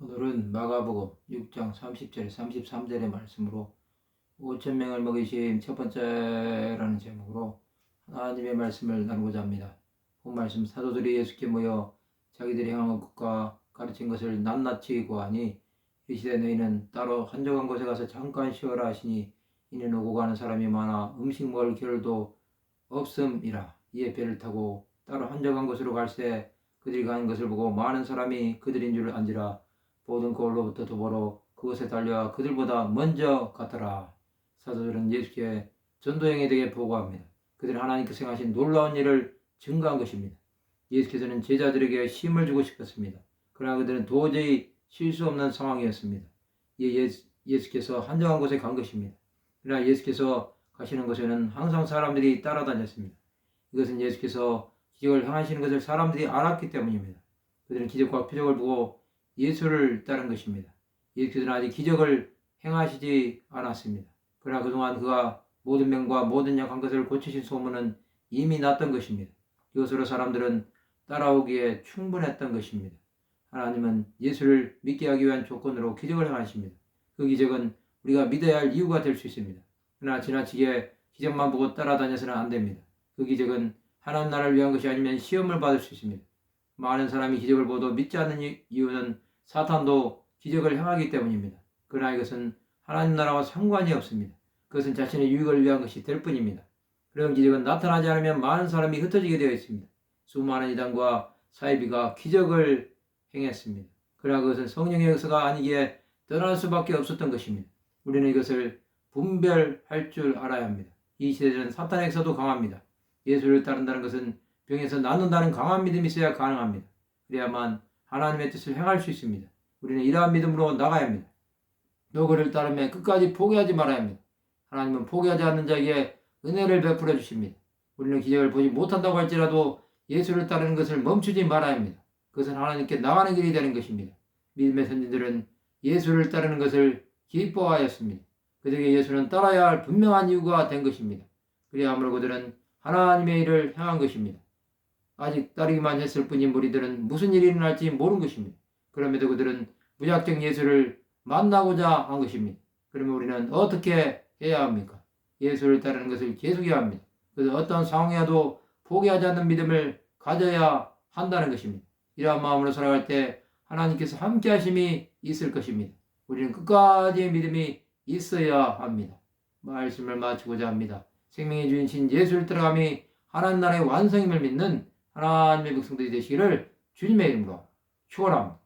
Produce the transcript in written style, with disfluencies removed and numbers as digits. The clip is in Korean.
오늘은 마가복음 6장 30절에 33절의 말씀으로 5,000명을 먹이신 첫 번째라는 제목으로 하나님의 말씀을 나누고자 합니다. 본 말씀, 사도들이 예수께 모여 자기들이 행한 것과 가르친 것을 낱낱이 고하니 이시되 너희는 따로 한적한 곳에 가서 잠깐 쉬어라 하시니 이는 오고 가는 사람이 많아 음식 먹을 겨를도 없음이라. 이에 배를 타고 따로 한적한 곳으로 갈새 그들이 가는 것을 보고 많은 사람이 그들인 줄 안지라. 모든 거울로부터 도보로 그곳에 달려와 그들보다 먼저 갔더라. 사도들은 예수께 전도행에 대해 보고합니다. 그들은 하나님께서 행하신 놀라운 일을 증거한 것입니다. 예수께서는 제자들에게 힘을 주고 싶었습니다. 그러나 그들은 도저히 쉴 수 없는 상황이었습니다. 예수께서 한적한 곳에 간 것입니다. 그러나 예수께서 가시는 곳에는 항상 사람들이 따라다녔습니다. 이것은 예수께서 기적을 행하시는 것을 사람들이 알았기 때문입니다. 그들은 기적과 표적을 보고 예수를 따른 것입니다. 예수께서는 아직 기적을 행하시지 않았습니다. 그러나 그동안 그가 모든 병과 모든 약한 것을 고치신 소문은 이미 났던 것입니다. 이것으로 사람들은 따라오기에 충분했던 것입니다. 하나님은 예수를 믿게 하기 위한 조건으로 기적을 행하십니다. 그 기적은 우리가 믿어야 할 이유가 될 수 있습니다. 그러나 지나치게 기적만 보고 따라다녀서는 안 됩니다. 그 기적은 하나님 나라를 위한 것이 아니면 시험을 받을 수 있습니다. 많은 사람이 기적을 보도 믿지 않는 이유는 사탄도 기적을 행하기 때문입니다. 그러나 이것은 하나님 나라와 상관이 없습니다. 그것은 자신의 유익을 위한 것이 될 뿐입니다. 그런 기적은 나타나지 않으면 많은 사람이 흩어지게 되어 있습니다. 수많은 이단과 사이비가 기적을 행했습니다. 그러나 그것은 성령의 역사가 아니기에 떠날 수밖에 없었던 것입니다. 우리는 이것을 분별할 줄 알아야 합니다. 이 시대는 사탄의 역사도 강합니다. 예수를 따른다는 것은 병에서 낫는다는 강한 믿음이 있어야 가능합니다. 그래야만 하나님의 뜻을 행할 수 있습니다. 우리는 이러한 믿음으로 나가야 합니다. 또 그를 따르면 끝까지 포기하지 말아야 합니다. 하나님은 포기하지 않는 자에게 은혜를 베풀어 주십니다. 우리는 기적을 보지 못한다고 할지라도 예수를 따르는 것을 멈추지 말아야 합니다. 그것은 하나님께 나가는 길이 되는 것입니다. 믿음의 선진들은 예수를 따르는 것을 기뻐하였습니다. 그들에게 예수는 따라야 할 분명한 이유가 된 것입니다. 그리함으로 그들은 하나님의 일을 행한 것입니다. 아직 따르기만 했을 뿐인 무리들은 무슨 일이 일어날지 모르는 것입니다. 그럼에도 그들은 무작정 예수를 만나고자 한 것입니다. 그러면 우리는 어떻게 해야 합니까? 예수를 따르는 것을 계속해야 합니다. 그래서 어떤 상황이라도 포기하지 않는 믿음을 가져야 한다는 것입니다. 이러한 마음으로 살아갈 때 하나님께서 함께 하심이 있을 것입니다. 우리는 끝까지의 믿음이 있어야 합니다. 말씀을 마치고자 합니다. 생명의 주인신 예수를 따라감이 하나님 나라의 완성임을 믿는 하나님의 백성들이 되시기를 주님의 이름으로 축원합니다.